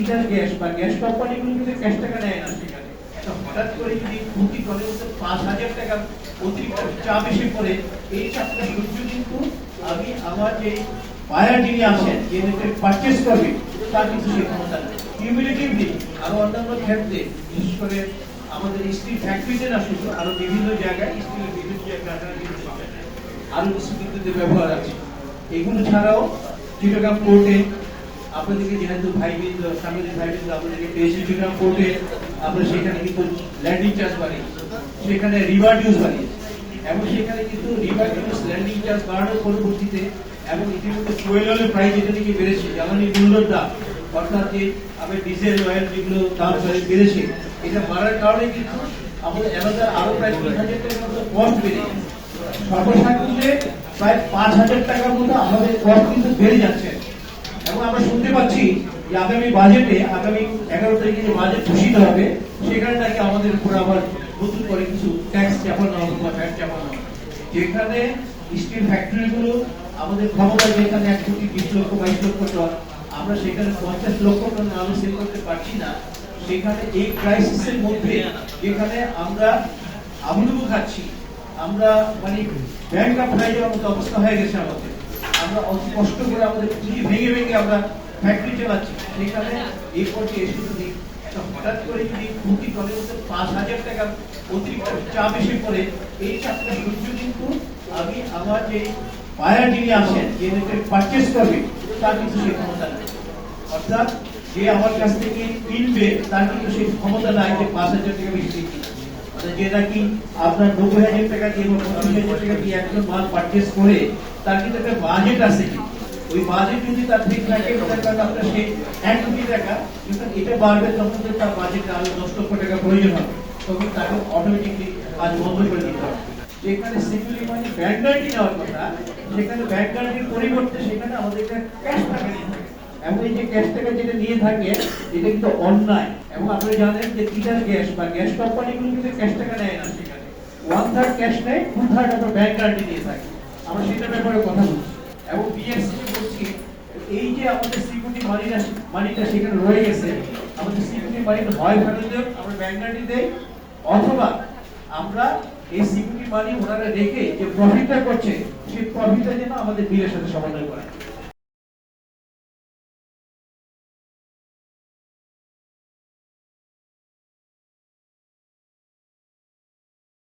Litre gas বা gas কোম্পানিগুলো কিন্তু ক্যাশ টাকা নেয় না সেখানে। হঠাৎ করে যদি প্রতি টনের মধ্যে 5,000 টাকা অতিরিক্ত চাপ এসে পড়ে, এই চাপটা সহ্য কিন্তু আমি আমার যে বায়ার যিনি আছেন, যে পারচেস করবে, তার কিন্তু সে ক্ষমতা নেই। কিউমুলেটিভলি আরো অন্যান্য ক্ষেত্রে, বিশেষ করে আমাদের স্টিল ফ্যাক্টরিতে না শুধু, আরো বিভিন্ন জায়গায় স্টিলের বিভিন্ন জায়গায় আরো কিছু বিদ্যুতের ব্যবহার আছে। এগুলো ছাড়াও চিটাগাং পোর্টে আপনাদেরকে যেহেতু ভাইবৃন্দ, সাংবাদিক ভাইবৃন্দ আপনাদেরকে পেয়েছি, চিটাগাং পোর্টে আমরা সেখানে কিন্তু ল্যান্ডিং চার্জ বাড়িয়েছি, সেখানে রিভার ডিউজ বাড়িয়েছি, এবং সেখানে কিন্তু রিভার ডিউজ ল্যান্ডিং চার্জ বাড়ানোর পরবর্তীতে এবং ইতিমধ্যে ফুয়েল অয়েলের প্রাইস যেটা নাকি বেড়েছে, জ্বালানি মূল্যের দাম, অর্থাৎ যে আমাদের ডিজেল অয়েল যেগুলো দাম বেড়েছে, এটা বাড়ার কারণে কিন্তু আমাদের অ্যামাজন আরো প্রায় 3,000 টাকার মতো কস্ট বেড়ে গেছে। সর্বসাকুল্যে প্রায় 5,000 টাকার মতো আমাদের কস্ট কিন্তু বেড়ে যাচ্ছে। এবং আমরা শুনতে পাচ্ছি যে আগামী বাজেটে, আগামী 11 তারিখে যে বাজেট ঘোষিত হবে, সেখানে নাকি আমাদের উপর আবার নতুন করে কিছু ট্যাক্স চাপানো হবে বা ভ্যাট চাপানো হবে, যেখানে স্টিল ফ্যাক্টরিগুলো আমাদের ক্ষমতা যেখানে 1,20,22,00,000 টন, আমরা সেখানে 50 লক্ষ টন আলু সেল করতে পারছি না। সেখানে এই ক্রাইসিসের মধ্যে যেখানে আমরা আবুলুবু খাচ্ছি, আমরা মানে ব্যাংক আপ হয়ে যাওয়ার মতো অবস্থা হয়ে গেছে আমাদের, আমরা অতি কষ্ট করে আমাদের পুঁজি ভেঙে ভেঙে আমরা ফ্যাক্টরি চালাচ্ছি, সেখানে এই পর্যায়ে এসে যদি হঠাৎ করে যদি প্রতি টনের মধ্যে 5,000 টাকা অতিরিক্ত চাপ এসে পড়ে, এই চাপটা সহ্য কিন্তু আমি আমার যে বায়ার যিনি আছেন, যে পারচেস করবে, তার কিন্তু সে ক্ষমতা নেই। অর্থাৎ যে আমার কাছ থেকে কিনবে, তার কিন্তু সেই ক্ষমতা নাই যে 5,000 টাকা বেশি কিনবে। যে নাকি আপনার 90,000 টাকা দিয়ে বা 25,000 টাকা দিয়ে একজন মাল পারচেস করে, তার কিন্তু একটা বাজেট আছে। ওই বাজেট যদি তার ঠিক থাকে, আপনার সেই 1 কোটি টাকা, কিন্তু এটা বাড়বে তখন তার বাজেটে আরো 10 লক্ষ টাকা প্রয়োজন হবে, তখন তাকে অটোমেটিকলি কাজ বন্ধ করে দিতে হবে। যেখানে সিকিউরিটি মানে ব্যাংক গ্যারান্টি নেওয়ার কথা, সেখানে ব্যাংক গ্যারান্টির পরিবর্তে সেখানে আমাদের ক্যাশ টাকা নিয়ে থাকে, এবং এই যে ক্যাশ টাকা যেটা নিয়ে থাকে, এটা কিন্তু অন্যায়। এবং আপনারা জানেন যে লিটার গ্যাস বা গ্যাস কোম্পানিগুলো কিন্তু ক্যাশ টাকা নেয় না, সেখানে 1/3 ক্যাশ নেয়, 2/3 আমরা ব্যাংক গ্যারান্টি দিয়ে থাকি। আমরা সেটার ব্যাপারে কথা বলছি এবং বিএসসি বলছি, এই যে আমাদের সিকিউরিটি মানিটা সেখানে রয়ে গেছে, আমাদের সিকিউরিটি মানিটা হয় ফেরত দেব, আমরা ব্যাংক গ্যারান্টি দেই, অথবা আমরা এই সিকিউরিটি মানি ওনারা রেখে যে প্রফিটটা করছে, সেই প্রফিটটা যেন আমাদের বিলের সাথে সমন্বয় করে।